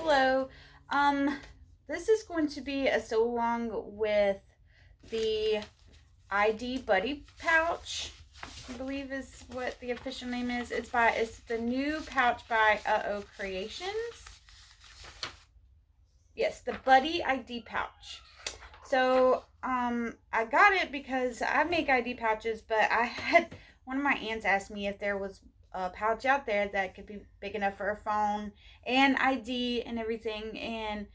Hello. Um, this is going to be a sew along with the ID Buddy pouch. I believe is what the official name is. It's the new pouch by Creations. Yes, the Buddy ID pouch. So, I got it because I make ID pouches, but I had one of my aunts asked me if there was a pouch out there that could be big enough for a phone and ID and everything, and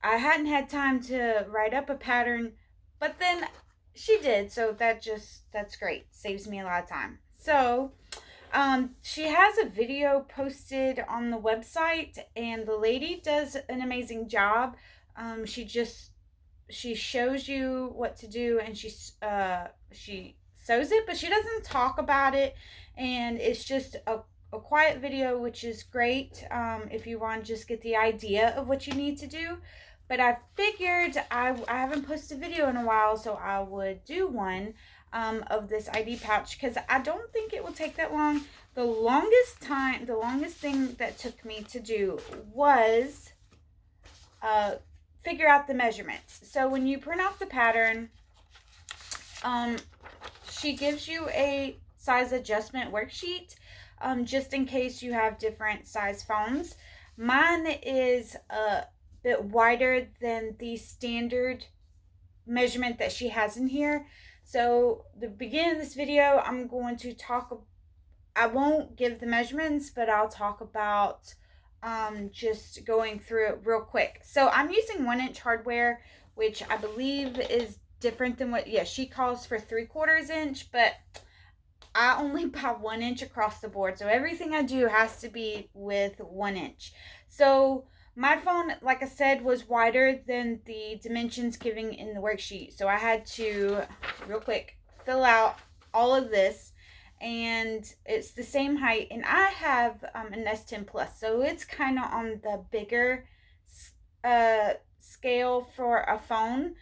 I hadn't had time to write up a pattern, but then she did, so that's great. Saves me a lot of time. So, she has a video posted on the website, and the lady does an amazing job. She shows you what to do, and she sews it, but she doesn't talk about it, and it's just a quiet video, which is great if you want to just get the idea of what you need to do. But I figured I haven't posted a video in a while, so I would do one of this ID pouch because I don't think it will take that long. The longest thing that took me to do was figure out the measurements. So when you print off the pattern, she gives you a size adjustment worksheet just in case you have different size phones. Mine is a bit wider than the standard measurement that she has in here. So the beginning of this video, I won't give the measurements, but I'll talk about just going through it real quick. So I'm using 1-inch hardware, which I believe is different than what, she calls for 3/4 inch, but I only buy 1 inch across the board. So everything I do has to be with 1 inch. So my phone, like I said, was wider than the dimensions given in the worksheet. So I had to, real quick, fill out all of this. And it's the same height. And I have an S10 Plus. So it's kind of on the bigger scale for a phone.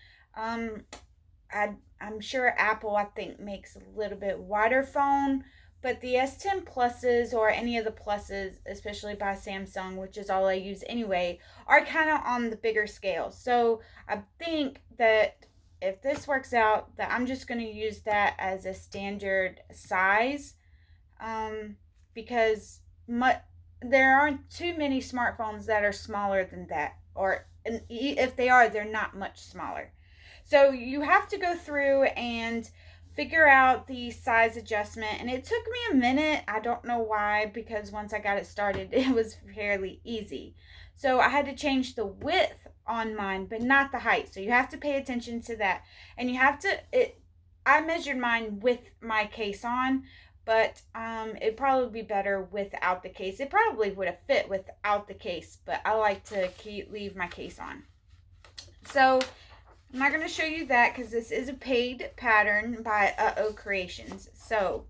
I'm sure Apple, I think, makes a little bit wider phone, but the S10 Pluses or any of the Pluses, especially by Samsung, which is all I use anyway, are kind of on the bigger scale. So I think that if this works out, that I'm just going to use that as a standard size because there aren't too many smartphones that are smaller than that, or if they are, they're not much smaller. So you have to go through and figure out the size adjustment, and it took me a minute. I don't know why, because once I got it started, it was fairly easy. So I had to change the width on mine, but not the height. So you have to pay attention to that. And you have to, I measured mine with my case on, but it'd probably be better without the case. It probably would have fit without the case, but I like to leave my case on. So I'm not going to show you that because this is a paid pattern by Creations. So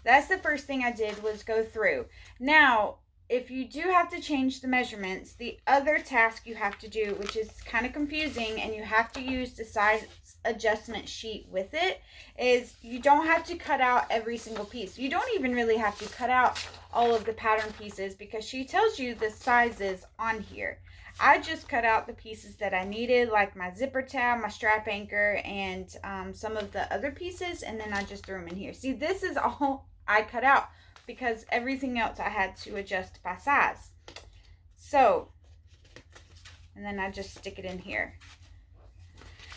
that's the first thing I did, was go through. Now, if you do have to change the measurements, the other task you have to do, which is kind of confusing, and you have to use the size adjustment sheet with it, is you don't have to cut out every single piece. You don't even really have to cut out all of the pattern pieces because she tells you the sizes on here. I just cut out the pieces that I needed, like my zipper tab, my strap anchor, and some of the other pieces, and then I just threw them in here. See, this is all I cut out because everything else I had to adjust by size. So, and then I just stick it in here.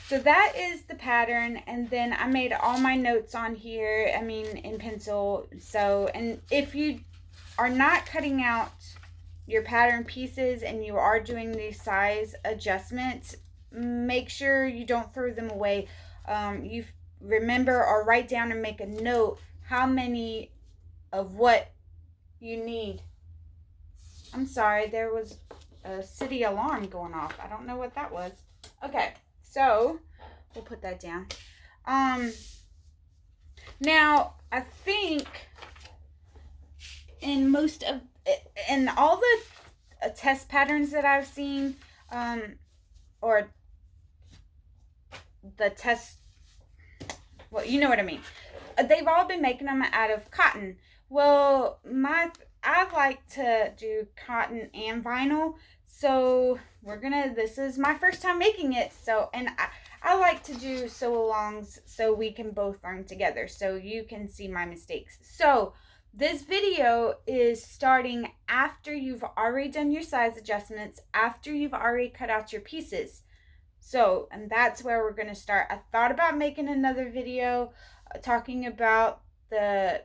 So that is the pattern, and then I made all my notes on here, in pencil. So, and if you are not cutting out your pattern pieces and you are doing the size adjustments, make sure you don't throw them away. You remember or write down and make a note how many of what you need. I'm sorry, there was a city alarm going off. I don't know what that was. Okay, so we'll put that down. Now I think in all the test patterns that I've seen, or the test, well, you know what I mean. They've all been making them out of cotton. Well, my I like to do cotton and vinyl. So this is my first time making it. So, and I like to do sew-alongs so we can both learn together. So you can see my mistakes. So this video is starting after you've already done your size adjustments, after you've already cut out your pieces. So, and that's where we're going to start. I thought about making another video talking about the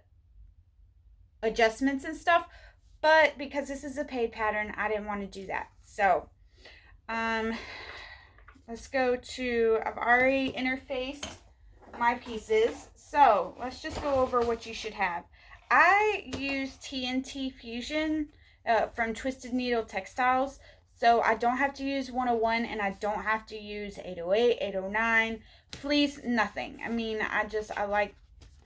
adjustments and stuff, but because this is a paid pattern, I didn't want to do that. So, let's go to, I've already interfaced my pieces. So, let's just go over what you should have. I use TNT Fusion from Twisted Needle Textiles. So I don't have to use 101 and I don't have to use 808, 809, fleece, nothing. I mean, I like,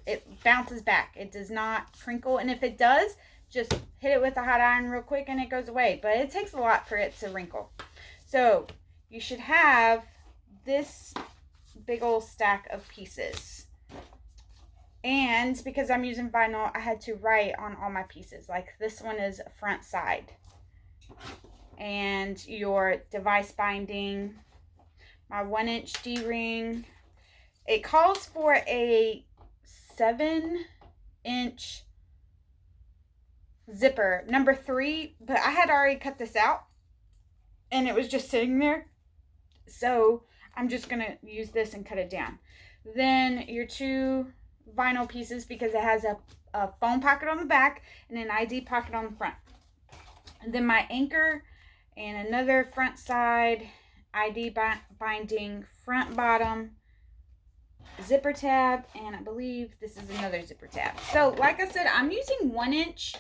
it bounces back. It does not crinkle. And if it does, just hit it with a hot iron real quick and it goes away. But it takes a lot for it to wrinkle. So you should have this big old stack of pieces. And because I'm using vinyl, I had to write on all my pieces. Like this one is front side. And your device binding, my 1-inch D-ring. It calls for a 7-inch zipper, number 3, but I had already cut this out and it was just sitting there. So I'm just going to use this and cut it down. Then your 2 vinyl pieces, because it has a phone pocket on the back and an ID pocket on the front. And then my anchor and another front side ID binding, front bottom zipper tab, and I believe this is another zipper tab. So like I said, I'm using 1-inch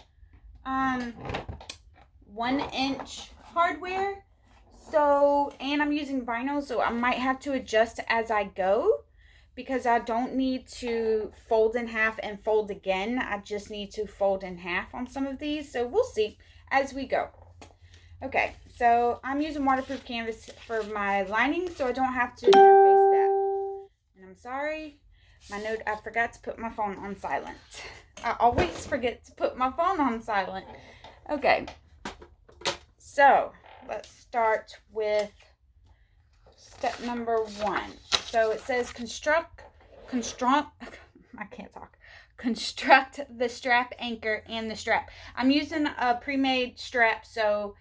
1-inch hardware. So, and I'm using vinyl, so I might have to adjust as I go, because I don't need to fold in half and fold again. I just need to fold in half on some of these. So we'll see as we go. Okay, so I'm using waterproof canvas for my lining, so I don't have to interface that. And I'm sorry, I forgot to put my phone on silent. I always forget to put my phone on silent. Okay, so let's start with step number 1. So it says construct the strap anchor and the strap. I'm using a pre-made strap, so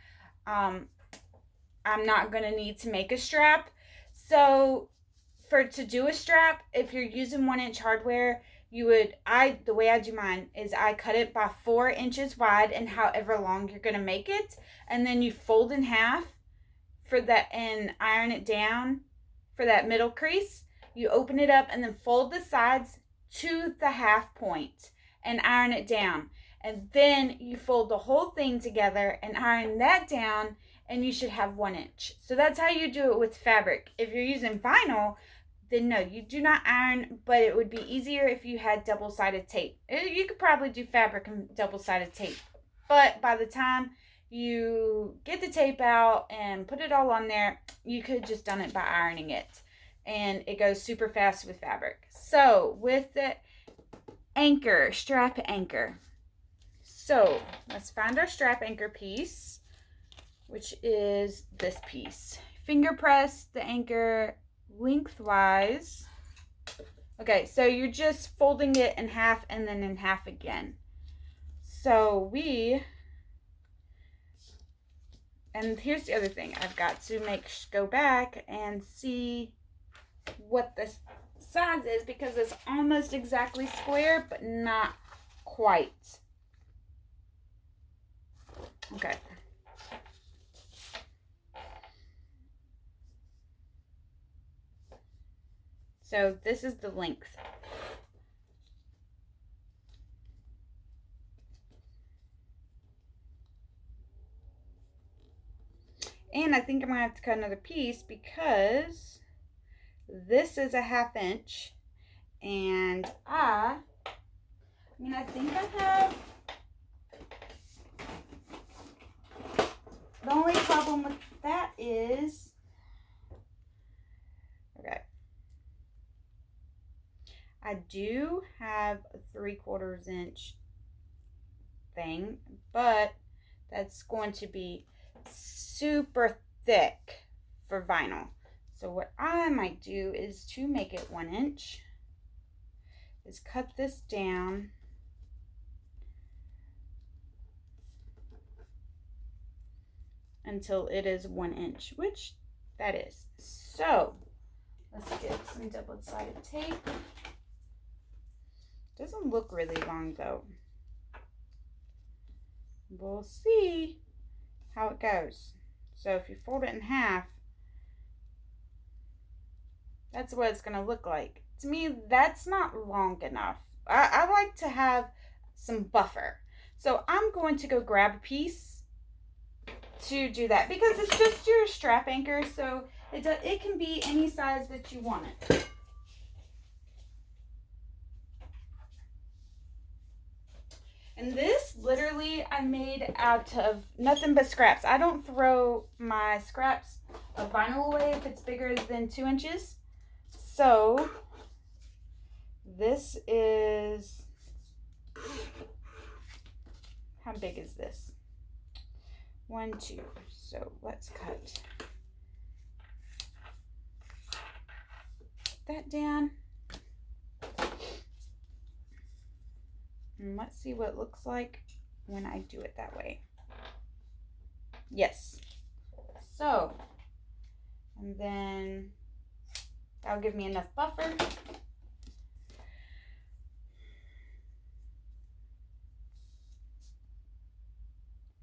I'm not going to need to make a strap. So to do a strap, if you're using 1-inch hardware, the way I do mine is I cut it by 4 inches wide and however long you're going to make it. And then you fold in half for that and iron it down for that middle crease. You open it up and then fold the sides to the half point and iron it down. And then you fold the whole thing together and iron that down, and you should have 1 inch. So that's how you do it with fabric. If you're using vinyl, then no, you do not iron, but it would be easier if you had double-sided tape. You could probably do fabric and double-sided tape, but by the time you get the tape out and put it all on there, you could just done it by ironing it, and it goes super fast with fabric. So with the anchor, strap anchor. So let's find our strap anchor piece, which is this piece. Finger press the anchor lengthwise. Okay, so you're just folding it in half and then in half again. So and here's the other thing. I've got to go back and see what the size is, because it's almost exactly square, but not quite. Okay. So this is the length. And I think I'm going to have to cut another piece, because this is a 1/2 inch. And I think I have, the only problem with that is, okay, I do have a 3/4 inch thing, but that's going to be super thick for vinyl. So what I might do is, to make it 1 inch, is cut this down until it is 1 inch, which that is. So let's get some double-sided tape. Doesn't look really long though. We'll see how it goes. So if you fold it in half, that's what it's gonna look like. To me, that's not long enough. I like to have some buffer. So I'm going to go grab a piece to do that, because it's just your strap anchor, so it can be any size that you want it. And this literally I made out of nothing but scraps. I don't throw my scraps of vinyl away if it's bigger than 2 inches. So this is, how big is this? 1, 2. So let's cut that down. And let's see what it looks like when I do it that way. Yes. So, and then that'll give me enough buffer.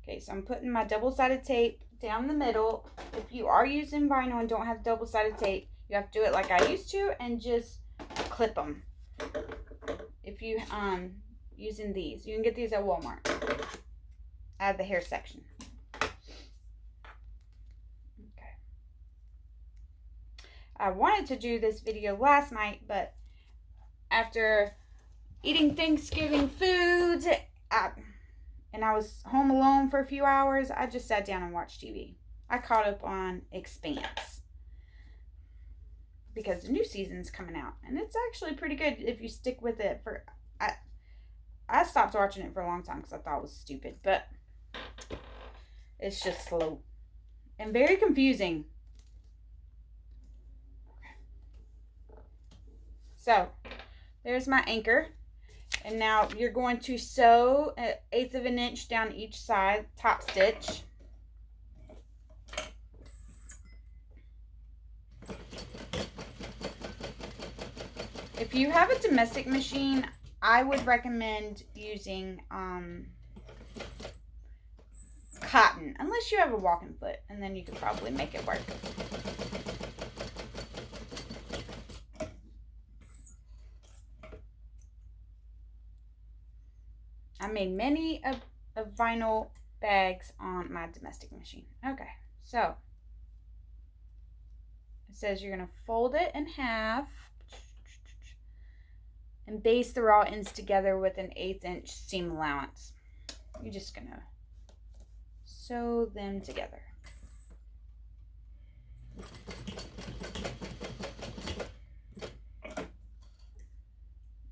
Okay, so I'm putting my double-sided tape down the middle. If you are using vinyl and don't have double-sided tape, you have to do it like I used to and just clip them. If you using these, you can get these at Walmart out of the hair section. Okay. I wanted to do this video last night, but after eating Thanksgiving foods, and I was home alone for a few hours, I just sat down and watched TV. I caught up on Expanse because the new season's coming out, and it's actually pretty good if you stick with it. I stopped watching it for a long time because I thought it was stupid, but it's just slow and very confusing. So there's my anchor. And now you're going to sew 1/8 of an inch down each side, top stitch. If you have a domestic machine, I would recommend using cotton, unless you have a walking foot, and then you could probably make it work. I made many of vinyl bags on my domestic machine. Okay, so it says you're going to fold it in half and baste the raw ends together with an 1/8 inch seam allowance. You're just going to sew them together.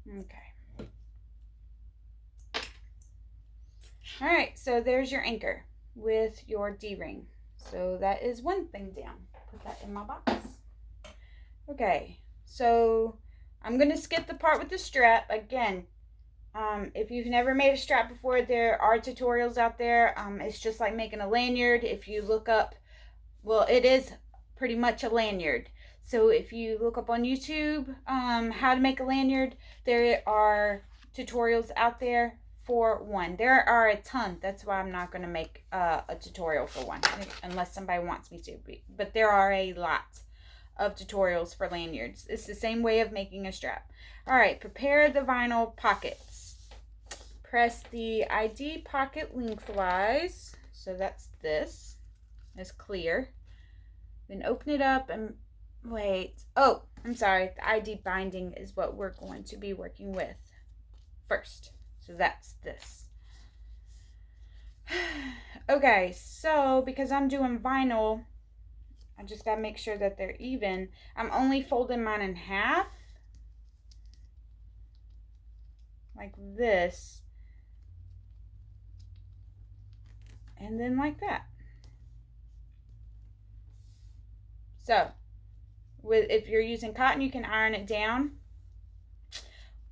Okay. All right, so there's your anchor with your D-ring. So that is one thing down. Put that in my box. Okay, so I'm going to skip the part with the strap. Again, if you've never made a strap before, there are tutorials out there. It's just like making a lanyard. If you look up, well, it is pretty much a lanyard. So if you look up on YouTube how to make a lanyard, there are tutorials out there for one. There are a ton. That's why I'm not going to make a tutorial for one unless somebody wants me to. But there are a lot of tutorials for lanyards. It's the same way of making a strap. All right, prepare the vinyl pockets. Press the ID pocket lengthwise. So that's this. It's clear. Then open it up and wait. Oh, I'm sorry. The ID binding is what we're going to be working with first. So that's this. Okay, so because I'm doing vinyl, I just gotta make sure that they're even. I'm only folding mine in half, like this, And then like that. So if you're using cotton, you can iron it down,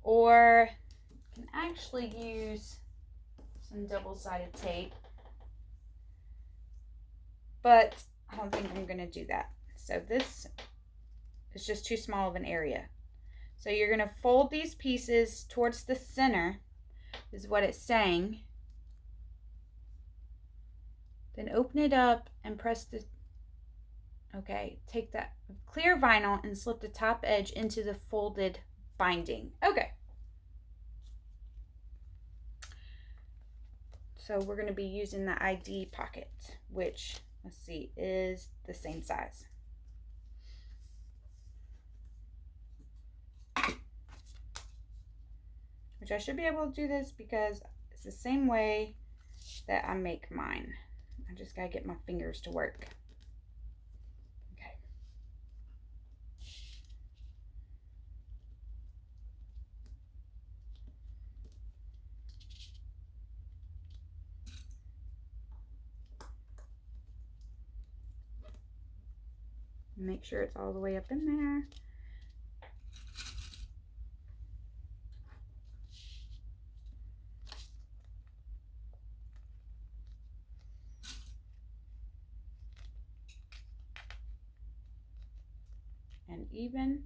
or you can actually use some double-sided tape, but I don't think I'm going to do that. So this is just too small of an area. So you're going to fold these pieces towards the center, is what it's saying. Then open it up and press the, okay, take that clear vinyl and slip the top edge into the folded binding. Okay. So we're going to be using the ID pocket, which, let's see, is the same size. Which I should be able to do this because it's the same way that I make mine. I just gotta get my fingers to work. Okay. Make sure it's all the way up in there. And even.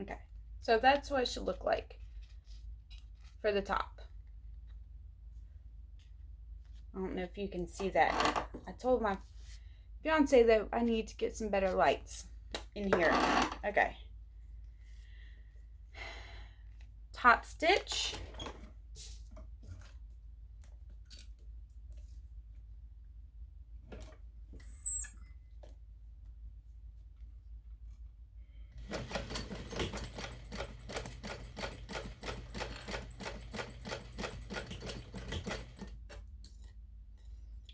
Okay, so that's what it should look like for the top. I don't know if you can see that. I told my fiance that I need to get some better lights in here. Okay. Top stitch.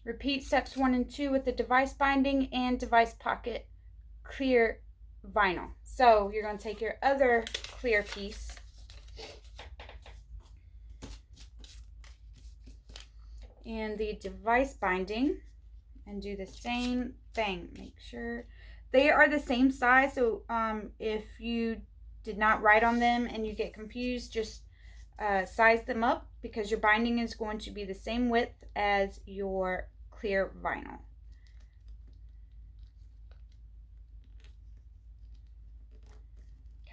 Repeat steps 1 and 2 with the device binding and device pocket clear vinyl. So you're going to take your other clear piece and the device binding and do the same thing. Make sure they are the same size. So if you did not write on them and you get confused, just size them up, because your binding is going to be the same width as your clear vinyl. Okay.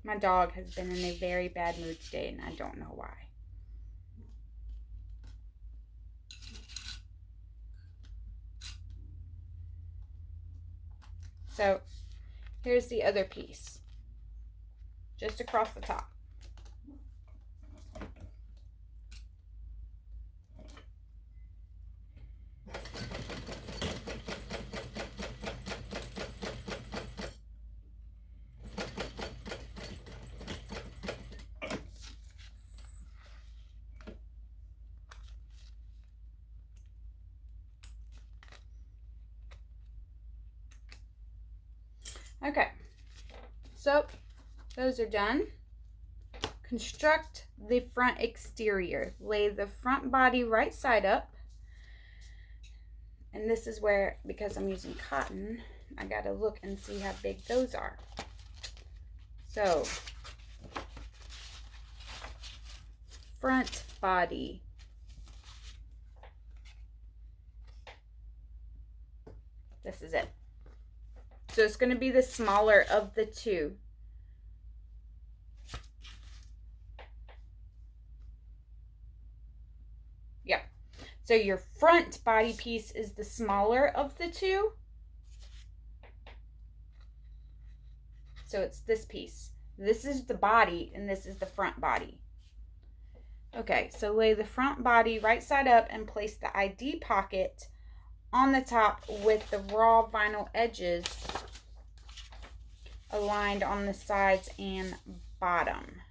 My dog has been in a very bad mood today, and I don't know why. So here's the other piece, just across the top. Okay, so those are done. Construct the front exterior. Lay the front body right side up. And this is where, because I'm using cotton, I gotta look and see how big those are. So, front body. This is it. So it's going to be the smaller of the two. Yeah. So your front body piece is the smaller of the two. So it's this piece. This is the body and this is the front body. Okay, so lay the front body right side up and place the ID pocket on the top with the raw vinyl edges aligned on the sides and bottom.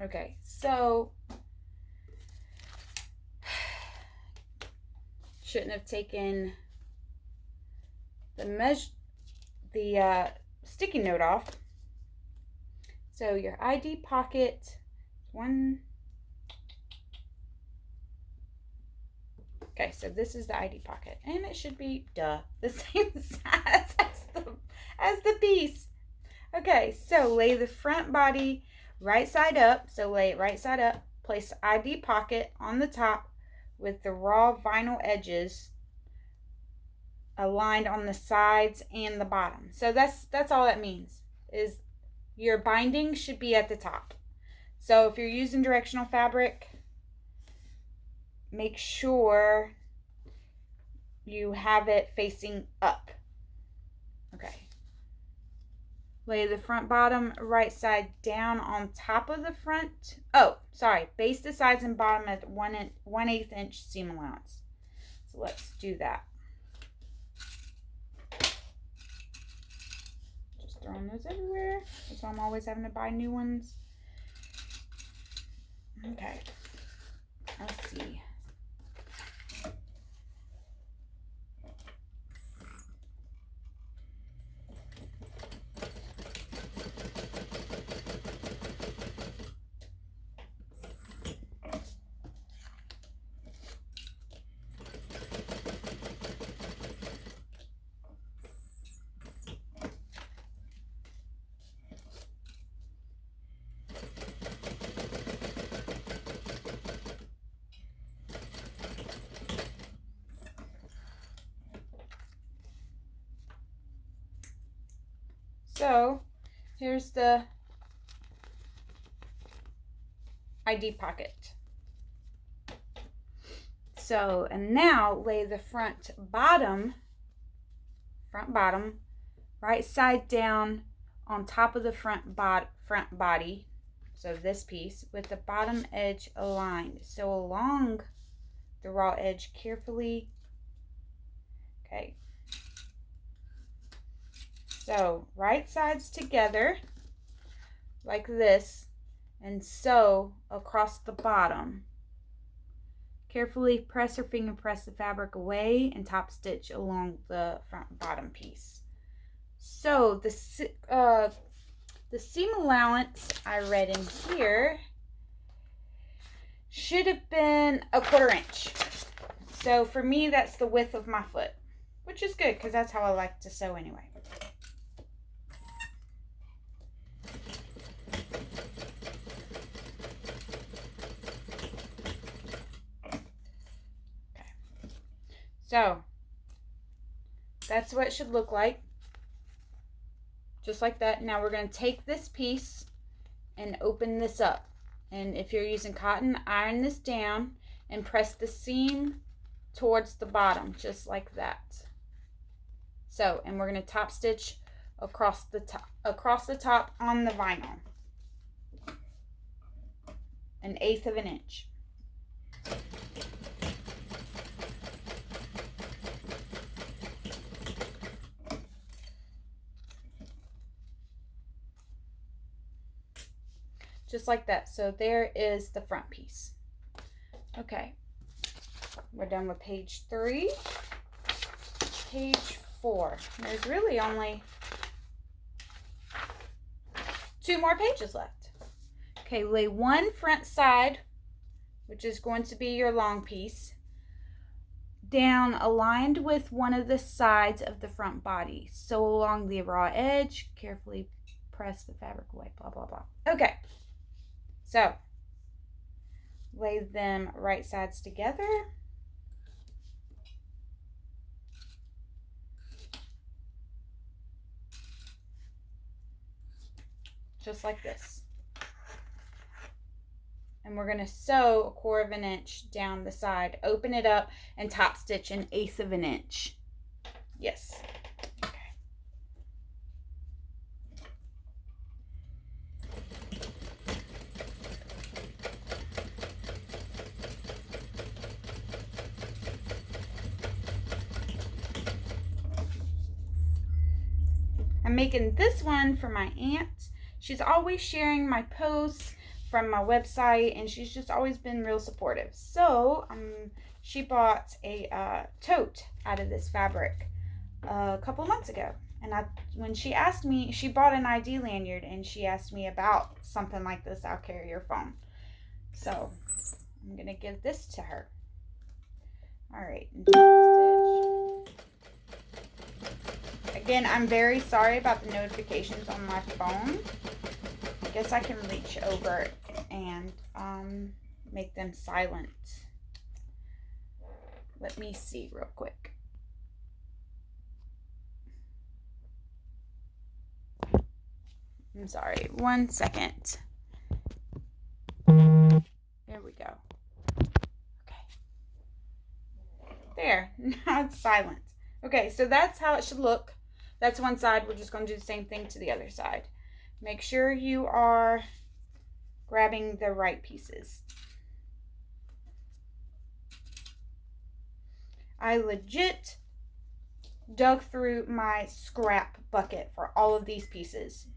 Okay, so shouldn't have taken the sticky note off. So your ID pocket, okay, so this is the ID pocket, and it should be the same size as the piece. Okay, so lay the front body right side up. So lay it right side up. Place ID pocket on the top with the raw vinyl edges aligned on the sides and the bottom. So that's all that means, is your binding should be at the top. So if you're using directional fabric, make sure you have it facing up. Okay. Lay the front bottom right side down on top of the front. Oh, sorry. Base the sides and bottom at 1/8 inch seam allowance. So let's do that. Just throwing those everywhere. That's why I'm always having to buy new ones. Okay. Let's see. So here's the ID pocket. So, and now lay the front bottom right side down on top of the front body. So this piece with the bottom edge aligned. So along the raw edge carefully. Okay. So right sides together like this, and sew across the bottom. Carefully press or finger press the fabric away and top stitch along the front bottom piece. So the seam allowance I read in here should have been 1/4 inch. So for me, that's the width of my foot, which is good because that's how I like to sew anyway. So that's what it should look like. Just like that. Now we're going to take this piece and open this up. And if you're using cotton, iron this down and press the seam towards the bottom, just like that. So, and we're going to top stitch across the top on the vinyl. 1/8 of an inch. Just like that. So there is the front piece. Okay, we're done with page 3. Page 4. There's really only 2 more pages left. Okay, lay one front side, which is going to be your long piece, down aligned with one of the sides of the front body. Sew along the raw edge, carefully press the fabric away, blah, blah, blah. Okay. So, lay them right sides together. Just like this. And we're going to sew 1/4 of an inch down the side. Open it up and top stitch 1/8 of an inch. Yes. I'm making this one for my aunt. She's always sharing my posts from my website, and she's just always been real supportive. So she bought a tote out of this fabric a couple months ago. And when she asked me, she bought an ID lanyard, and she asked me about something like this. I'll carry your phone. So I'm going to give this to her. All right. Again, I'm very sorry about the notifications on my phone. I guess I can reach over and make them silent. Let me see real quick. I'm sorry, 1 second. There we go. Okay. There, now it's silent. Okay, so that's how it should look. That's one side. We're just going to do the same thing to the other side. Make sure you are grabbing the right pieces. I legit dug through my scrap bucket for all of these pieces.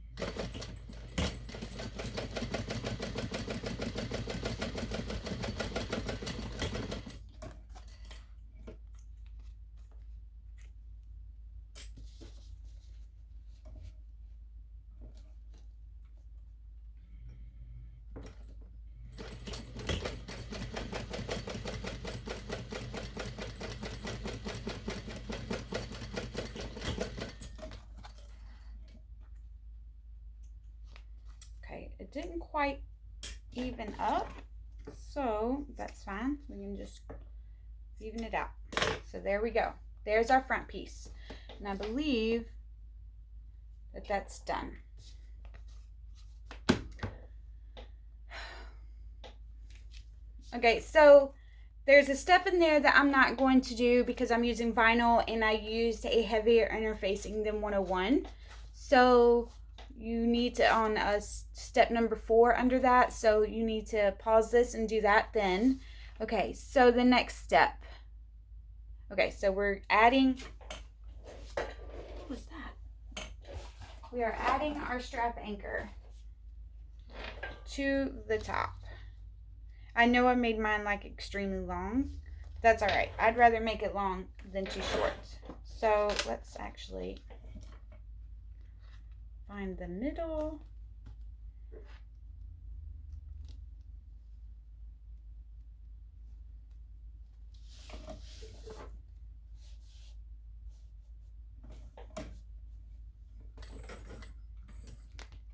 It didn't quite even up, so that's fine. We can just even it out. So there we go. There's our front piece, and I believe that that's done. Okay, so there's a step in there that I'm not going to do because I'm using vinyl and I used a heavier interfacing than 101. So you need to, on step number 4 under that, so you need to pause this and do that then. Okay, so the next step. Okay, so we're adding, what was that? We are adding our strap anchor to the top. I know I made mine like extremely long. That's all right. I'd rather make it long than too short. So let's actually find the middle.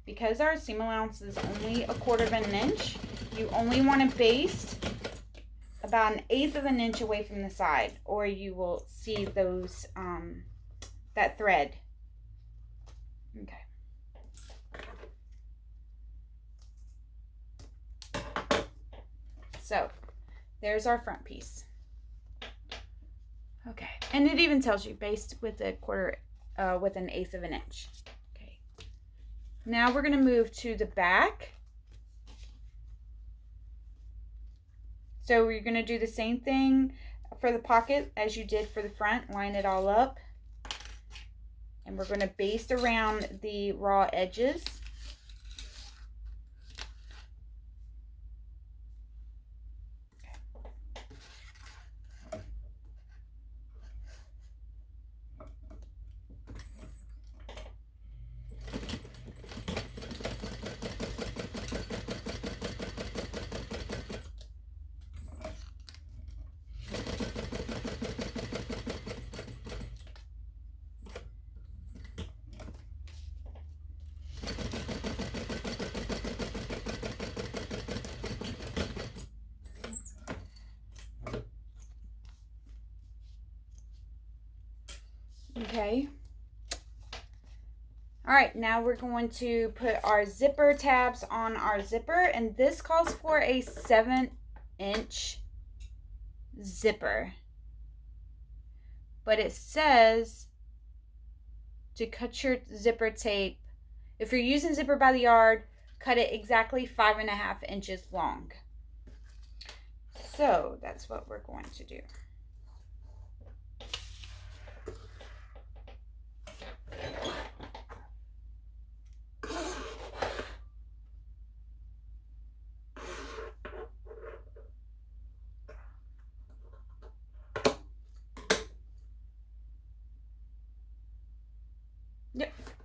Because our seam allowance is only 1/4 of an inch, you only want to baste about 1/8 of an inch away from the side, or you will see those that thread. Okay. So there's our front piece. Okay, and it even tells you baste with a 1/8 of an inch. Okay. Now we're going to move to the back. So we're going to do the same thing for the pocket as you did for the front. Line it all up. And we're going to baste around the raw edges. Okay. All right, now we're going to put our zipper tabs on our zipper, and this calls for a 7-inch zipper. But it says to cut your zipper tape. If you're using zipper by the yard, cut it exactly 5.5 inches long. So that's what we're going to do.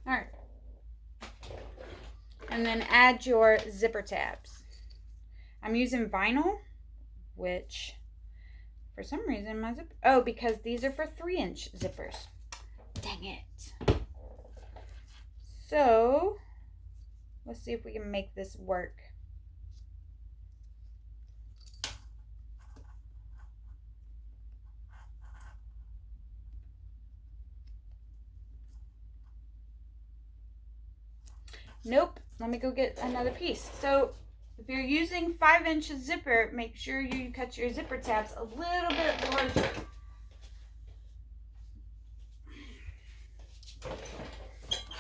All right. And then add your zipper tabs. I'm using vinyl, which for some reason my zipper, oh, because these are for 3-inch zippers. Dang it. So let's see if we can make this work. Nope. Let me go get another piece. So if you're using 5-inch zipper, make sure you cut your zipper tabs a little bit larger.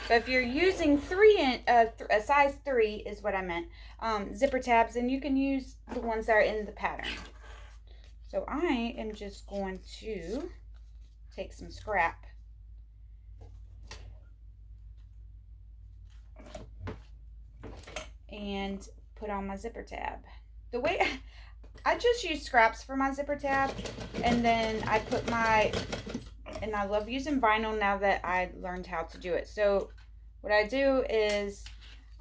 But if you're using a size 3 is what I meant, zipper tabs, then you can use the ones that are in the pattern. So I am just going to take some scrap and put on my zipper tab. The way I just use scraps for my zipper tab, and then I put and I love using vinyl now that I learned how to do it. So what I do is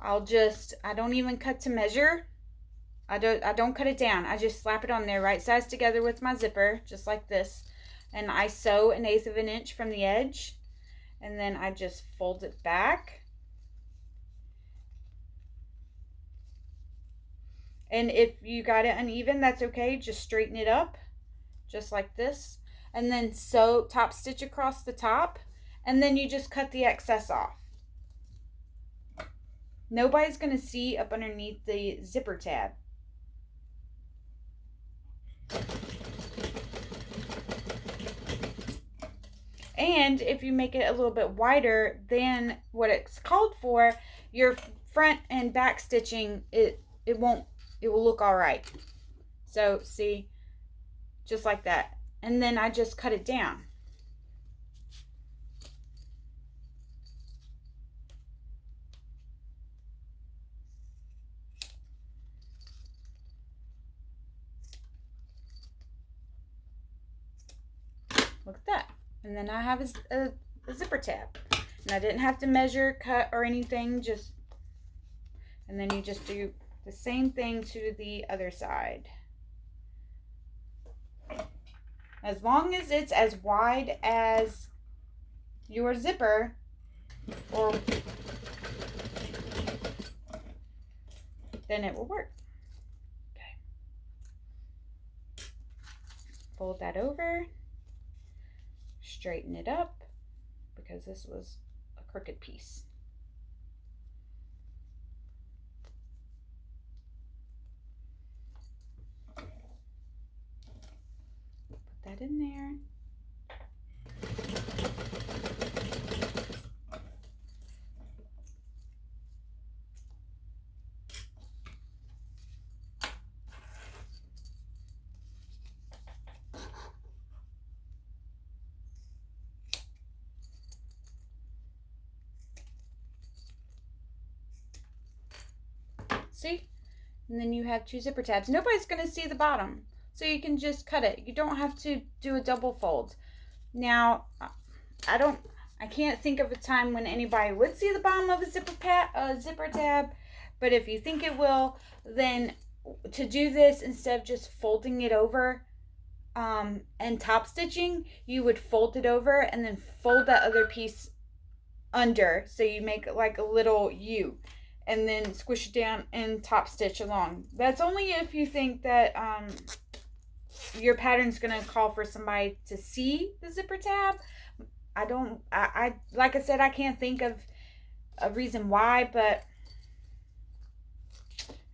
I don't even cut to measure. I don't cut it down. I just slap it on there right size together with my zipper, just like this. And I sew 1/8 of an inch from the edge, and then I just fold it back. And if you got it uneven, that's okay. Just straighten it up, just like this. And then sew top stitch across the top, and then you just cut the excess off. Nobody's gonna see up underneath the zipper tab. And if you make it a little bit wider than what it's called for, your front and back stitching, it will look all right. So see, just like that. And then I just cut it down. Look at that. And then I have a zipper tab. And I didn't have to measure, cut, or anything. And then you just do the same thing to the other side. As long as it's as wide as your zipper, then it will work. Okay. Fold that over, straighten it up, because this was a crooked piece. That in there. See? And then you have 2 zipper tabs. Nobody's going to see the bottom. So you can just cut it. You don't have to do a double fold. Now, I can't think of a time when anybody would see the bottom of a zipper tab, but if you think it will, then to do this, instead of just folding it over and top stitching, you would fold it over and then fold that other piece under, so you make like a little U, and then squish it down and top stitch along. That's only if you think that your pattern's gonna call for somebody to see the zipper tab. I like I said, I can't think of a reason why, but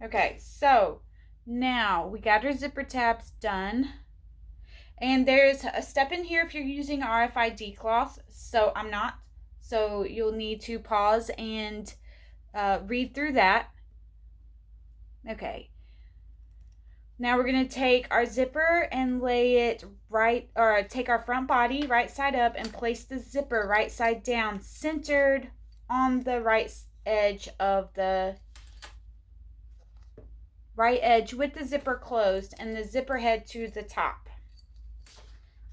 okay. So now we got our zipper tabs done, and there's a step in here if you're using RFID cloth. So I'm not, so you'll need to pause and read through that. Okay. Now we're going to take our zipper and lay it take our front body right side up and place the zipper right side down, centered on the right edge with the zipper closed and the zipper head to the top.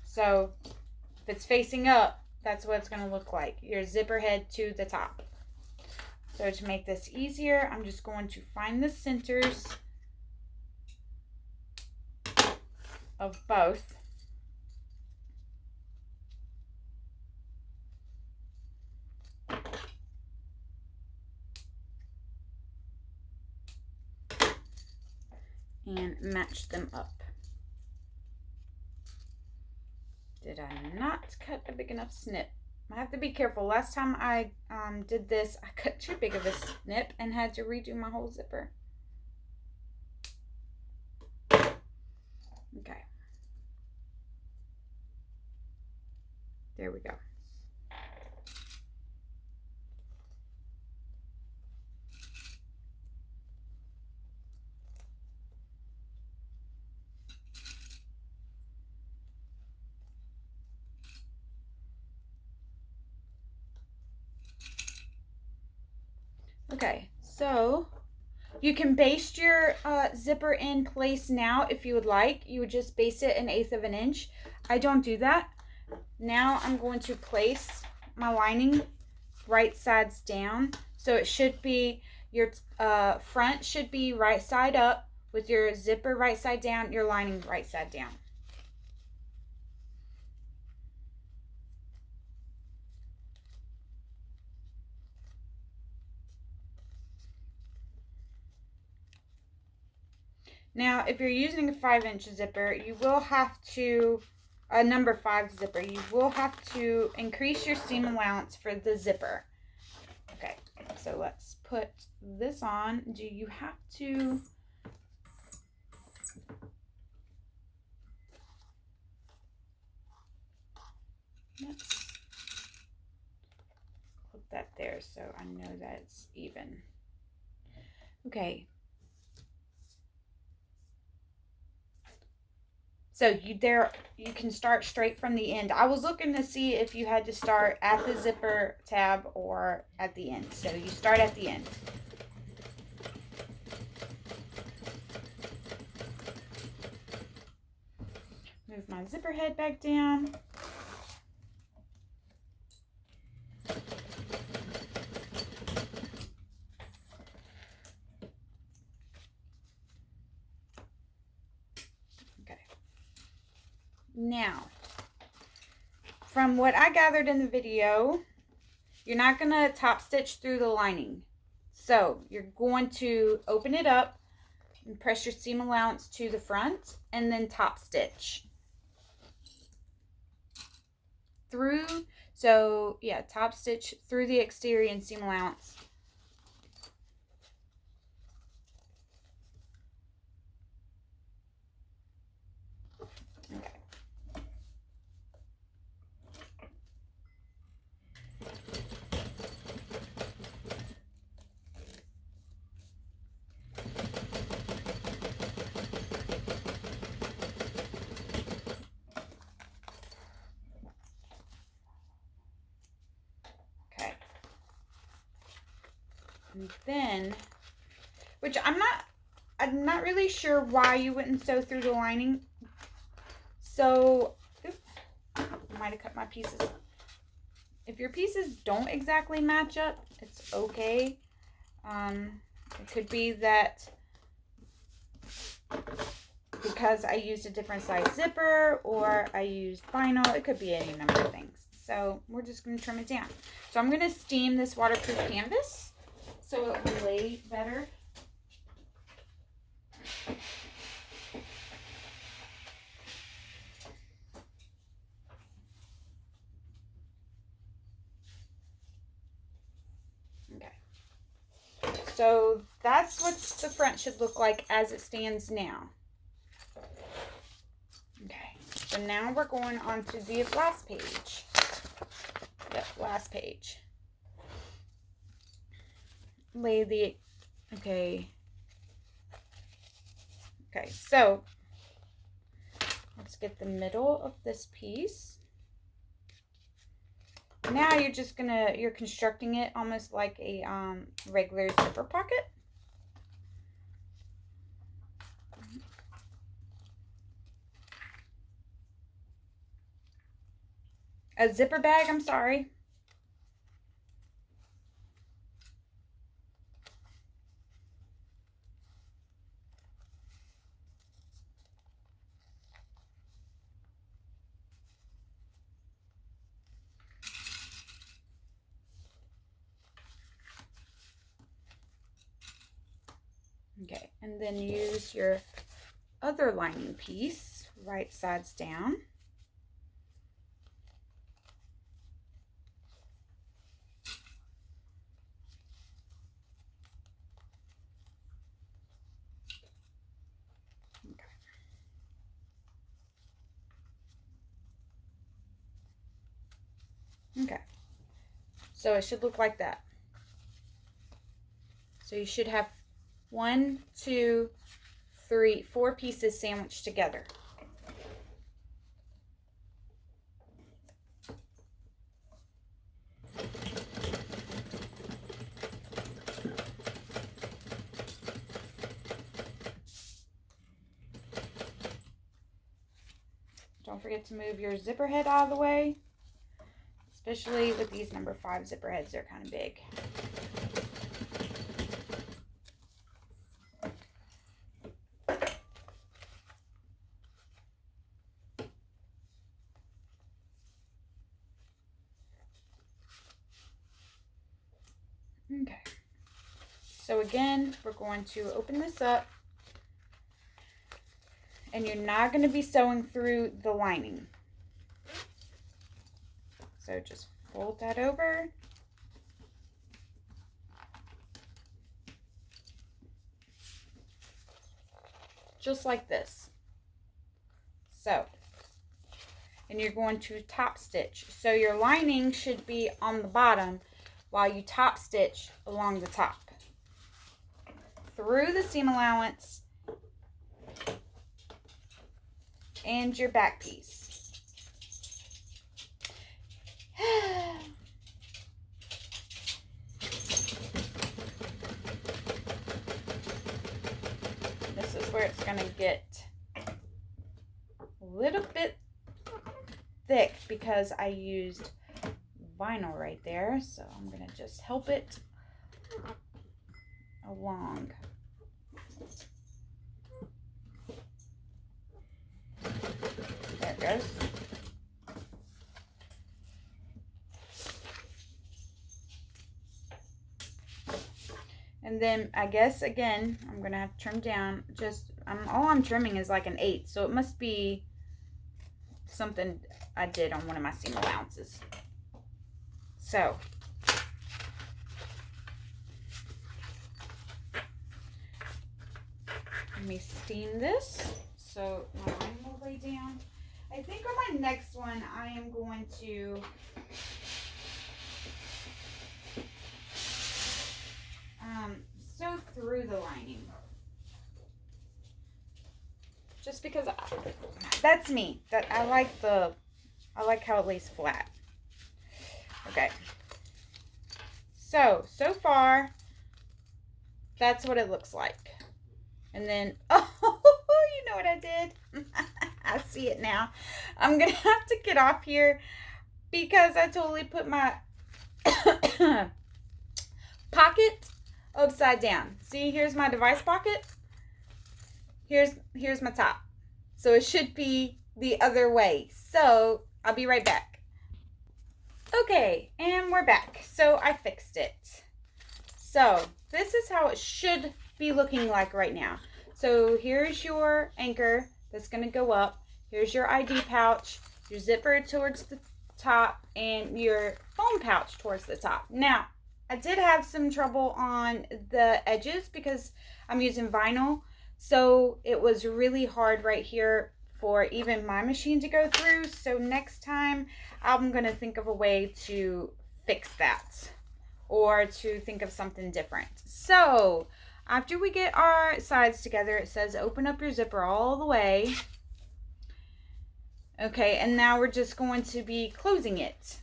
So if it's facing up, that's what it's going to look like. Your zipper head to the top. So to make this easier, I'm just going to find the centers of both. And match them up. Did I not cut a big enough snip? I have to be careful. Last time I did this, I cut too big of a snip and had to redo my whole zipper. Okay. There we go. Okay, so you can baste your zipper in place now if you would like. You would just baste it 1/8 of an inch. I don't do that. Now I'm going to place my lining right sides down. So it should be, your front should be right side up with your zipper right side down, your lining right side down. Now, if you're using a 5-inch zipper, you will have to, a number 5 zipper, you will have to increase your seam allowance for the zipper. Okay, so let's put this on. Do you have to... Let's put that there so I know that it's even. Okay. So you can start straight from the end. I was looking to see if you had to start at the zipper tab or at the end. So you start at the end. Move my zipper head back down. Now, from what I gathered in the video, you're not going to top stitch through the lining. So you're going to open it up and press your seam allowance to the front and then top stitch through. So yeah, top stitch through the exterior and seam allowance. Okay. And then, which I'm not really sure why you wouldn't sew through the lining. So, oops, I might have cut my pieces. If your pieces don't exactly match up, it's okay. It could be that because I used a different size zipper or I used vinyl. It could be any number of things. So we're just going to trim it down. So I'm going to steam this waterproof canvas so it will lay better. Okay. So that's what the front should look like as it stands now. Okay. So now we're going on to the last page. Yep, last page. Lay the, okay, so let's get the middle of this piece. Now you're constructing it almost like a regular zipper pocket. A zipper bag, I'm sorry. And then use your other lining piece, right sides down. Okay, so it should look like that. So you should have 1, 2, 3, 4 pieces sandwiched together. Don't forget to move your zipper head out of the way, especially with these number 5 zipper heads. They're kind of big. Okay, so again, we're going to open this up, and you're not going to be sewing through the lining. So just fold that over. Just like this. So, and you're going to top stitch. So your lining should be on the bottom while you top stitch along the top. Through the seam allowance and your back piece. This is where it's going to get a little bit thick because I used vinyl right there, so I'm going to just help it along. There it goes. And then I guess again I'm gonna have to trim down. Just all I'm trimming is like 1/8, so it must be something I did on one of my seam allowances. So let me steam this so my line will lay down. I think on my next one I am going to sew through the lining. Just because that's me. That I like how it lays flat. Okay. So far that's what it looks like. And then oh, you know what I did? I see it now. I'm gonna have to get off here because I totally put my pocket upside down. See, here's my device pocket. Here's my top. So it should be the other way. So I'll be right back. Okay, and we're back. So I fixed it. So this is how it should be looking like right now. So here's your anchor that's going to go up. Here's your ID pouch, your zipper towards the top, and your phone pouch towards the top. Now, I did have some trouble on the edges because I'm using vinyl. So it was really hard right here for even my machine to go through. So next time I'm going to think of a way to fix that or to think of something different. So after we get our sides together, it says open up your zipper all the way. Okay, and now we're just going to be closing it.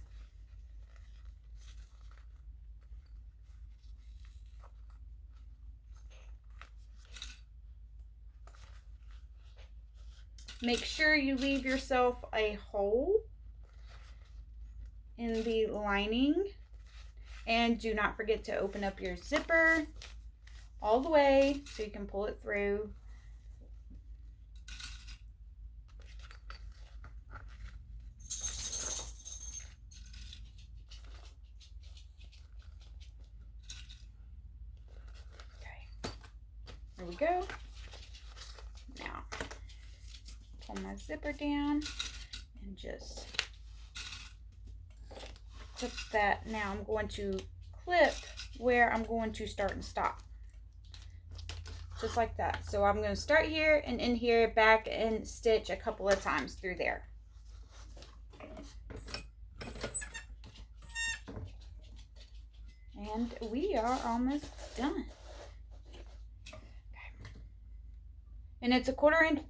Make sure you leave yourself a hole in the lining, and do not forget to open up your zipper all the way so you can pull it through. Okay, there we we go. Now, pull my zipper down and just clip that. Now I'm going to clip where I'm going to start and stop. Just like that. So I'm going to start here and in here, back and stitch a couple of times through there. And we are almost done. Okay. And it's a 1/4 inch,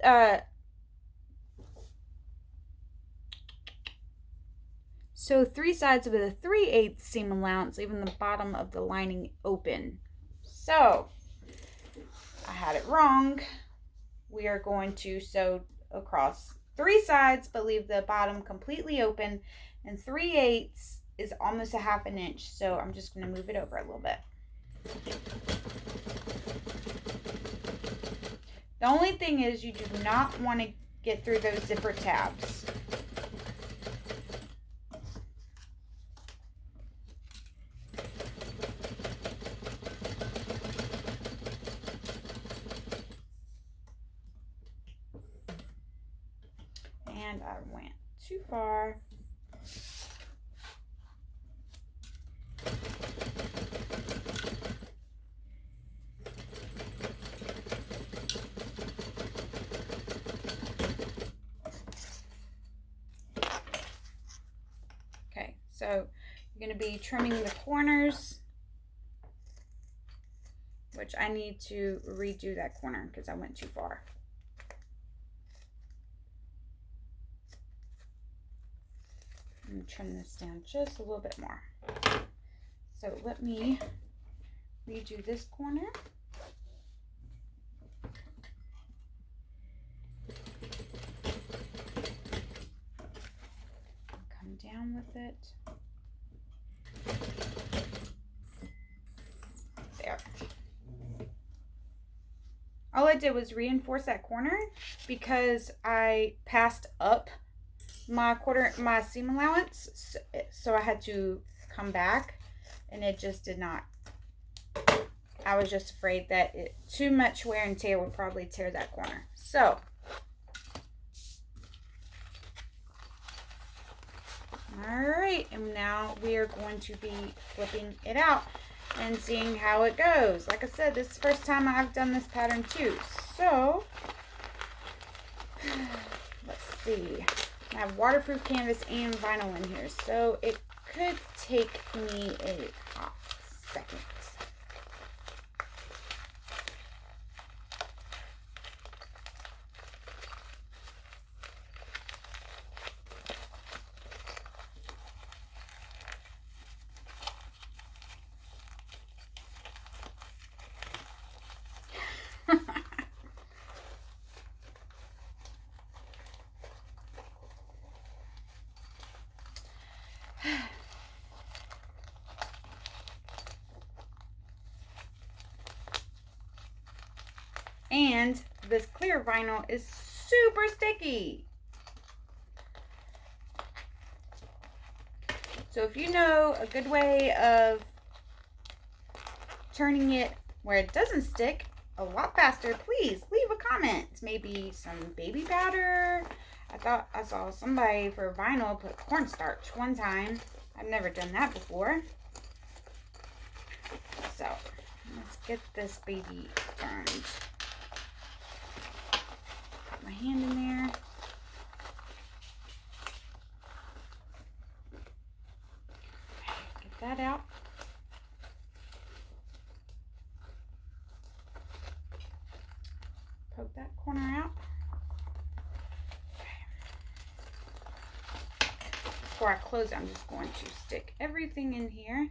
so 3 sides with a 3/8 seam allowance, leaving the bottom of the lining open. So I had it wrong. We are going to sew across 3 sides, but leave the bottom completely open, and 3/8 is almost a 1/2 inch. So I'm just going to move it over a little bit. The only thing is you do not want to get through those zipper tabs. And I went too far. Okay, so you're going to be trimming the corners, which I need to redo that corner because I went too far. And trim this down just a little bit more. So let me redo this corner. Come down with it. There. All I did was reinforce that corner because I passed up my seam allowance, so I had to come back, and it just did not. I was just afraid that too much wear and tear would probably tear that corner. So all right, and now we are going to be flipping it out and seeing how it goes. Like I said, this is the first time I've done this pattern too. So let's see. I have waterproof canvas and vinyl in here, so it could take me a hot second. And this clear vinyl is super sticky. So if you know a good way of turning it where it doesn't stick a lot faster, please leave a comment. Maybe some baby powder. I thought I saw somebody for vinyl put cornstarch one time. I've never done that before. So let's get this baby turned. Put my hand in there. Get that out. Poke that corner out. Before I close it, I'm just going to stick everything in here.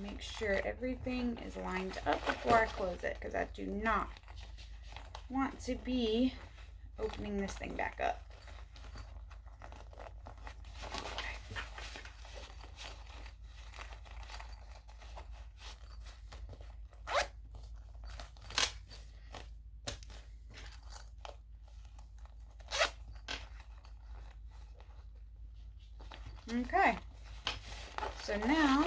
Make sure everything is lined up before I close it, because I do not want to be opening this thing back up. Okay, so now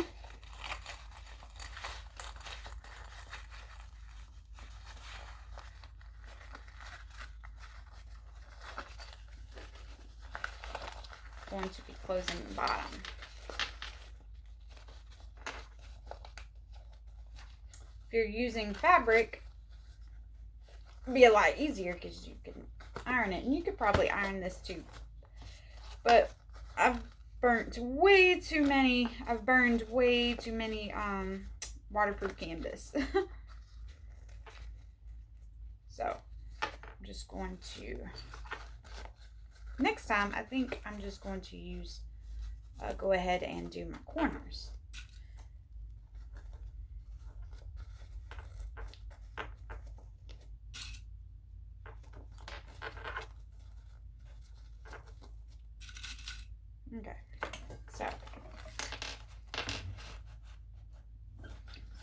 I'm going to be closing the bottom. If you're using fabric, it'd be a lot easier because you can iron it, and you could probably iron this too. But I've burned way too many waterproof canvas. So I'm just going to, next time I think I'm just going to use go ahead and do my corners. Okay,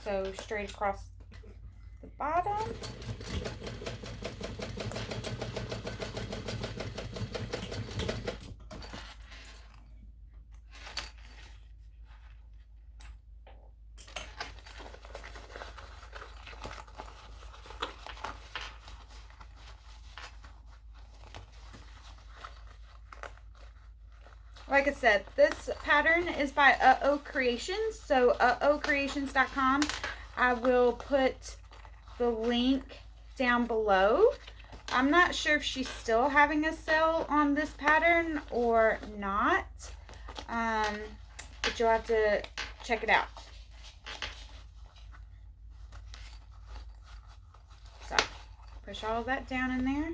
so straight across the bottom. Like I said, this pattern is by buuuut Creations, so buuuutcreations.com. I will put the link down below. I'm not sure if she's still having a sale on this pattern or not, but you'll have to check it out. So, push all of that down in there.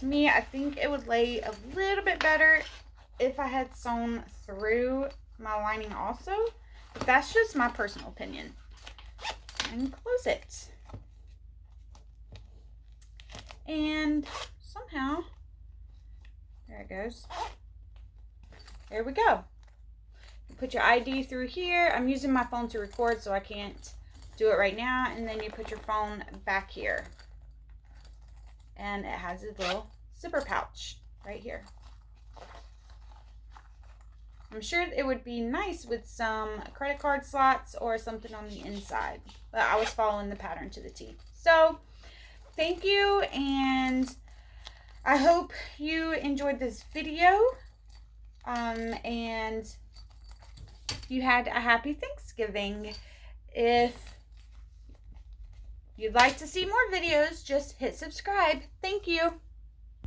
To me, I think it would lay a little bit better if I had sewn through my lining also. But that's just my personal opinion. And close it. And somehow, there it goes. There we go. You put your ID through here. I'm using my phone to record, so I can't do it right now. And then you put your phone back here. And it has a little zipper pouch right here. I'm sure it would be nice with some credit card slots or something on the inside, but I was following the pattern to the T. So thank you, and I hope you enjoyed this video, and you had a happy Thanksgiving. If you'd like to see more videos, just hit subscribe. Thank you.